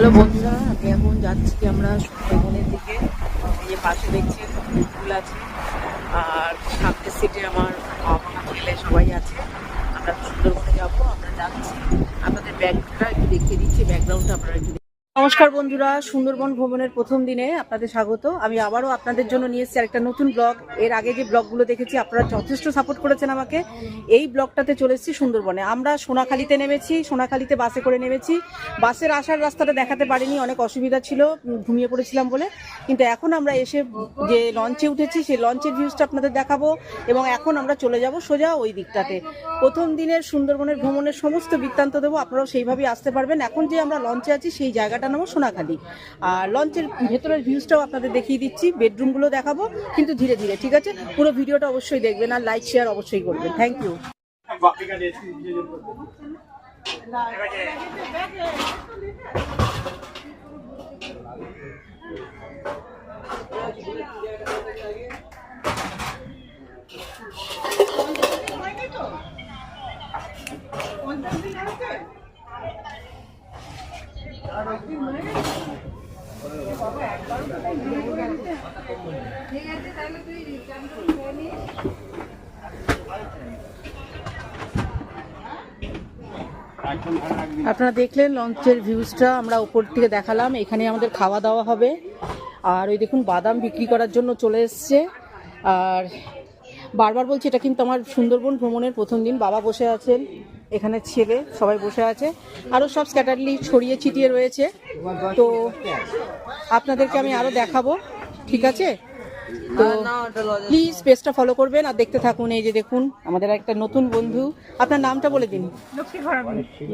Hello বন্ধুরা, আমি এখন যাচ্ছি আমরা সুন্দরবনের দিকে। এই যে পাশে দেখছেন ফুল আছে, আর সামনের সিটে আমার বাবা ছেলে সবাই আছে। আমরা সুন্দরবনে যাবো, আমরা যাচ্ছি। আপনাদের ব্যাগটা একটু দেখিয়ে দিচ্ছি, ব্যাকগ্রাউন্ডটা আপনারা একটু। নমস্কার বন্ধুরা, সুন্দরবন ভ্রমণের প্রথম দিনে আপনাদের স্বাগত। আমি আবারও আপনাদের জন্য নিয়ে এসেছি একটা নতুন ব্লগ। এর আগে যে ব্লগগুলো দেখেছি আপনারা যথেষ্ট সাপোর্ট করেছেন আমাকে। এই ব্লগটাতে চলে এসেছি সুন্দরবনে। আমরা সোনাখালীতে নেমেছি, সোনাখালীতে বাসে করে নেমেছি। বাসের আসার রাস্তাটা দেখাতে পারিনি, অনেক অসুবিধা ছিল, ঘুমিয়ে পড়েছিলাম বলে। কিন্তু এখন আমরা এসে যে লঞ্চে উঠেছি, সেই লঞ্চের ভিউজটা আপনাদের দেখাবো। এবং এখন আমরা চলে যাব সোজা ওই দিকটাতে। প্রথম দিনের সুন্দরবনের ভ্রমণের সমস্ত বৃত্তান্ত দেবো, আপনারাও সেইভাবেই আসতে পারবেন। এখন যে আমরা লঞ্চে আছি সেই জায়গাটা নাম সোনাখালী। আর লঞ্চের ভেতরের ভিউজটাও আপনাদের দেখিয়ে দিচ্ছি, বেডরুমগুলো দেখাবো, কিন্তু ধীরে ধীরে। ঠিক আছে, পুরো ভিডিওটা অবশ্যই দেখবেন আর লাইক শেয়ার অবশ্যই করবেন। Thank you. আপনারা দেখলেন লঞ্চের ভিউজটা, আমরা উপর থেকে দেখালাম। এখানে আমাদের খাওয়া দাওয়া হবে। আর ওই দেখুন বাদাম বিক্রি করার জন্য চলে এসছে। আর বারবার বলছি, এটা কিন্তু আমার সুন্দরবন ভ্রমণের প্রথম দিন। বাবা বসে আছেন, এখানে ছেলে সবাই বসে আছে, আরও সব স্ক্যাটারলি ছড়িয়ে ছিটিয়ে রয়েছে। তো আপনাদেরকে আমি আরও দেখাবো, ঠিক আছে? তো প্লিজ পেজটা ফলো করবেন আর দেখতে থাকুন। এই যে দেখুন আমাদের একটা নতুন বন্ধু। আপনার নামটা বলে দিন।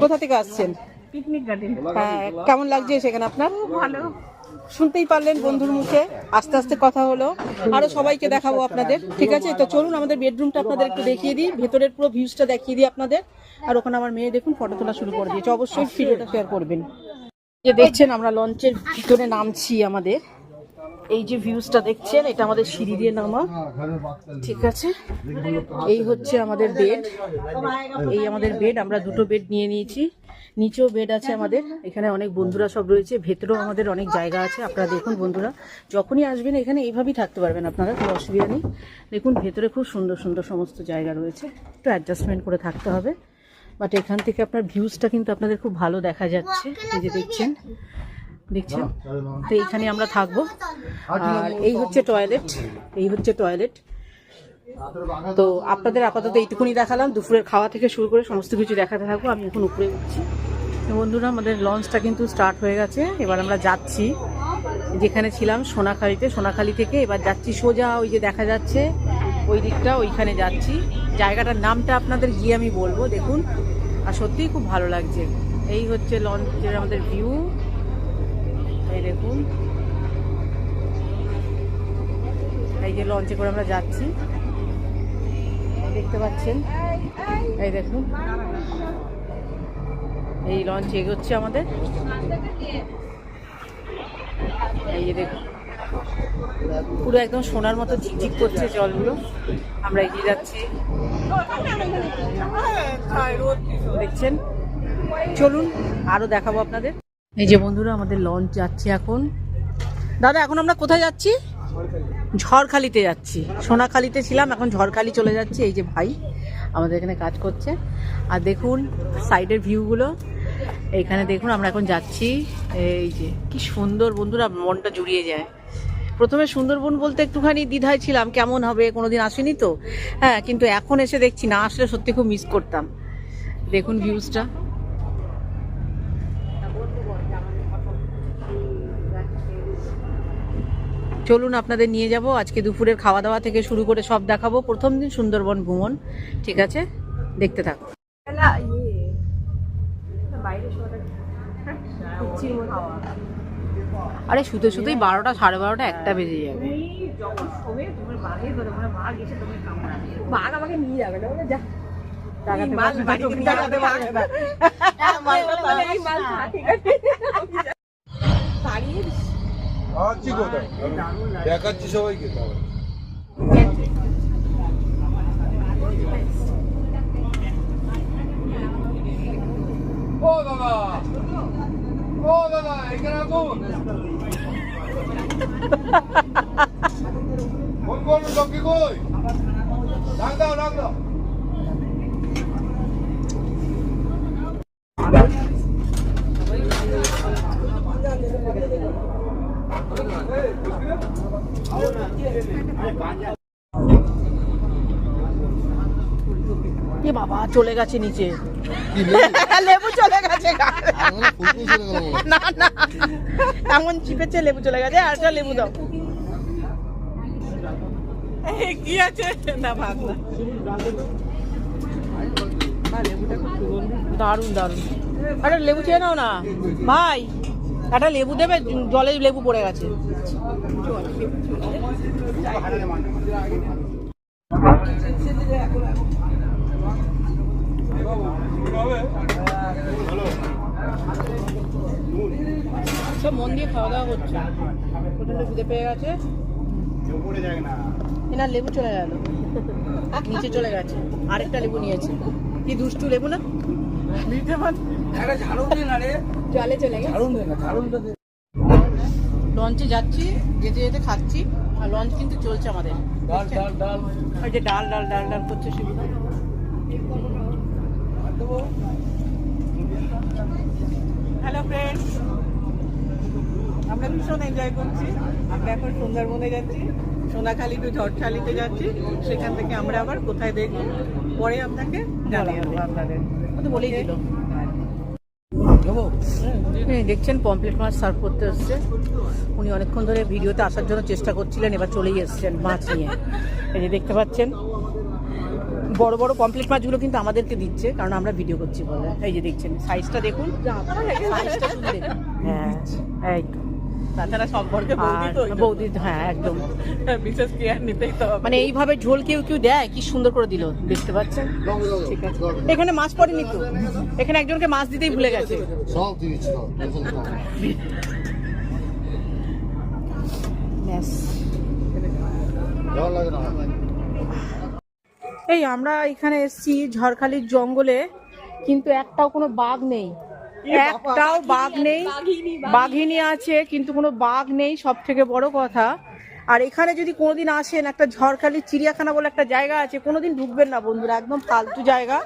কোথা থেকে আসছেন? Picnic garden. হ্যাঁ, কেমন লাগছে সেখানে আপনার? ভালো। শুনতেই পারলেন বন্ধুর মুখে, আস্তে আস্তে কথা হলো। আরো সবাইকে দেখাবো আপনাদের, ঠিক আছে? তো চলুন আমাদের বেডরুমটা আপনাদের একটু দেখিয়ে দিই, ভেতরের পুরো ভিউজটা দেখিয়ে দিই আপনাদের। আর ওখানে আমার মেয়ে দেখুন ফটো তোলা শুরু করে দিয়েছে। অবশ্যই ভিডিওটা শেয়ার করবেন। যে দেখছেন আমরা লঞ্চের ভিতরে নামছি আমাদের। এই যে ভিউজটা দেখছেন, এটা আমাদের সিঁড়ি দিয়ে নামা, ঠিক আছে? এই হচ্ছে আমাদের বেড, এই আমাদের বেড। আমরা দুটো বেড নিয়ে নিয়েছি, নিচেও বেড আছে আমাদের। এখানে অনেক বন্ধুরা সব রয়েছে, ভেতরেও আমাদের অনেক জায়গা আছে। আপনারা দেখুন বন্ধুরা, যখনই আসবেন এখানে এইভাবেই থাকতে পারবেন আপনারা, কোনো অসুবিধা নেই। দেখুন ভেতরে খুব সুন্দর সুন্দর সমস্ত জায়গা রয়েছে, একটু অ্যাডজাস্টমেন্ট করে থাকতে হবে। বাট এখান থেকে আপনার ভিউজটা কিন্তু আপনাদের খুব ভালো দেখা যাচ্ছে। এই যে দেখছেন, তো এইখানে আমরা থাকবো। আর এই হচ্ছে টয়লেট, এই হচ্ছে টয়লেট। তো আপনাদের আপাতত এইটুকুনি দেখালাম। দুপুরের খাওয়া থেকে শুরু করে সমস্ত কিছু দেখাতে থাকবো। আমি এখন উপরে উঠছি। বন্ধুরা, আমাদের লঞ্চটা কিন্তু স্টার্ট হয়ে গেছে। এবার আমরা যাচ্ছি যেখানে ছিলাম সোনাখালীতে। সোনাখালী থেকে এবার যাচ্ছি সোজা ওই যে দেখা যাচ্ছে ওই দিকটা, ওইখানে যাচ্ছি। জায়গাটার নামটা আপনাদের গিয়ে আমি বলবো। দেখুন, আর সত্যিই খুব ভালো লাগছে। এই হচ্ছে লঞ্চের আমাদের ভিউ। এই দেখুন, এই যে লঞ্চে করে আমরা যাচ্ছি, দেখতে পাচ্ছেন। এই দেখুন, এই লঞ্চ এগোচ্ছে আমাদের। এই যে দেখুন, পুরো একদম সোনার মতো ঝিকঝিক করছে জলগুলো। আমরা এগিয়ে যাচ্ছি, দেখছেন। চলুন আরো দেখাবো আপনাদের। এই যে বন্ধুরা, আমাদের লঞ্চ যাচ্ছে এখন। দাদা, এখন আমরা কোথায় যাচ্ছি? ঝড়খালিতে যাচ্ছি। সোনাখালীতে ছিলাম, এখন ঝড়খালি চলে যাচ্ছি। এই যে ভাই আমাদের এখানে কাজ করছে। আর দেখুন সাইডের ভিউগুলো, এইখানে দেখুন আমরা এখন যাচ্ছি। এই যে কি সুন্দর বন্ধুরা, মনটা জুড়িয়ে যায়। প্রথমে সুন্দরবন বলতে একটুখানি দ্বিধায় ছিলাম, কেমন হবে, কোনোদিন আসেনি তো। হ্যাঁ, কিন্তু এখন এসে দেখছি না আসলে সত্যি খুব মিস করতাম। দেখুন ভিউজটা। চলুন আপনাদের নিয়ে যাব। আজকে দুপুরের খাওয়া দাওয়া থেকে শুরু করে সব দেখাবো। প্রথম দিন সুন্দরবন ভ্রমণ, ঠিক আছে? দেখতে থাকো। আরে শুতে শুতেই 12টা, 12:30, 1টা বেজে যাবে। বাঘ আমাকে নিয়ে যাবে না, যা দেখাচ্ছি সবাইকে। ও বাবা ও দাদা এখানে রাখুন কোন কোন লক্ষ্মী কই রাখ দাও এ বাবা চলে গেছে নিচে লেবু চলে গেছে না না এমন চিপেছে লেবু চলে গেছে আর একটা লেবু দাও কি আছে না ভাগ না দারুন দারুন আরে লেবু চেয়ে নাও না ভাই একটা লেবু দেবে জলে লেবু পড়ে গেছে সব মন দিয়ে খাওয়া দাওয়া করছে প্রচন্ড খিদে পেয়ে গেছে এনার লেবু চলে গেল নিচে চলে গেছে আরেকটা লেবু নিয়েছে কি দুষ্টু লেবু না জলে চলে গেছে লঞ্চে যাচ্ছি যেতে যেতে খাচ্ছি আর লঞ্চ কিন্তু চলছে আমাদের ওই যে ডাল ডাল ডাল ডাল করছে সেগুলো হ্যালো ফ্রেন্ডস আমরা ভীষণ এনজয় করছি আমরা এখন সুন্দরবনে যাচ্ছি সোনাখালী টু ঝড়খালিতে যাচ্ছি সেখান থেকে আমরা আবার কোথায় দেখব পরে আপনাকে জানিয়ে দেবো আপনাদের তো বলেই দিল দেখছেন পমপ্লেট মাছ সার্ভ করতে এসছে উনি অনেকক্ষণ ধরে ভিডিওতে আসার জন্য চেষ্টা করছিলেন এবার চলেই এসছেন মাছ নিয়ে এই যে দেখতে পাচ্ছেন বড় বড় পমপ্লেট মাছগুলো কিন্তু আমাদেরকে দিচ্ছে কারণ আমরা ভিডিও করছি বলে এই যে দেখছেন সাইজটা দেখুন সাইজটা শুধু দেখুন হ্যাঁ এই তো তাছাড়া সম্পর্কে বৌদি হ্যাঁ একদম বিশেষ কেয়ার নিতেই তো মানে এইভাবে ঝোল কেউ কেউ দেয় কি সুন্দর করে দিল দেখতে পাচ্ছেন ঠিক আছে এখানে মাছ পড়েনি তো এখানে একজনকে মাছ দিতেই ভুলে গেছে এই আমরা এখানে এসেছি ঝড়খালির জঙ্গলে কিন্তু একটাও কোনো বাঘ নেই একটাও বাঘ নেই বাঘিনী আছে কিন্তু কোনো বাঘ নেই সব থেকে বড় কথা আর এখানে যদি কোনোদিন আসেন একটা ঝড়খালি চিড়িয়াখানা বলে একটা জায়গা আছে কোনোদিন ঢুকবেন না বন্ধুরা একদম ফালতু জায়গা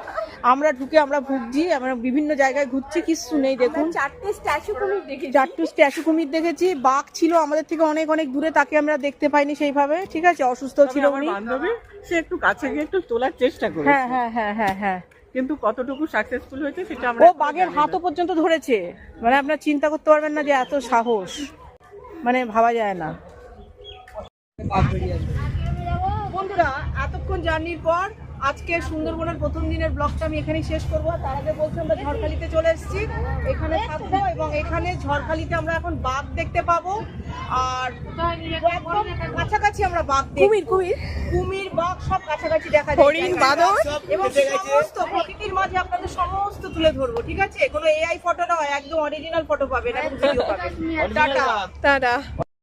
আমরা ঢুকে আমরা ভুগছি আমরা বিভিন্ন জায়গায় ঘুরছি কিছু নেই দেখুন চারটে স্ট্যাচু কুমির দেখেছি বাঘ ছিল আমাদের থেকে অনেক অনেক দূরে তাকে আমরা দেখতে পাইনি সেইভাবে ঠিক আছে অসুস্থ ছিল উনি সে একটু কাছে গিয়ে একটু তোলার চেষ্টা করে হ্যাঁ হ্যাঁ হ্যাঁ হ্যাঁ হ্যাঁ কিন্তু কতটুকু সাকসেসফুল হয়েছে সেটা আমরা ও বাঘের হাতও পর্যন্ত ধরেছে মানে আপনার চিন্তা করতে পারবেন না যে এত সাহস মানে ভাবা যায় না বন্ধুরা এতক্ষণ জার্নির পর আজকে সুন্দরবনের প্রথম দিনের ব্লগটা আমি এখানেই শেষ করবো তার আগে বলছি আমরা ঝড়খালিতে চলে এসেছি এখানে থাকবো এবং এখানে ঝড়খালিতে আমরা এখন বাঘ দেখতে পাবো আর একদম কাছাকাছি আমরা বাঘ কুমির বাঘ সব কাছাকাছি দেখা যায় হরিণ বাঁদর এবং সমস্ত প্রকৃতির মাঝে আপনাদের সমস্ত তুলে ধরবো ঠিক আছে কোনো এআই ফটো নয় একদম অরিজিনাল ফটো পাবেন এবং ভিডিও পাবেন টাটা টাটা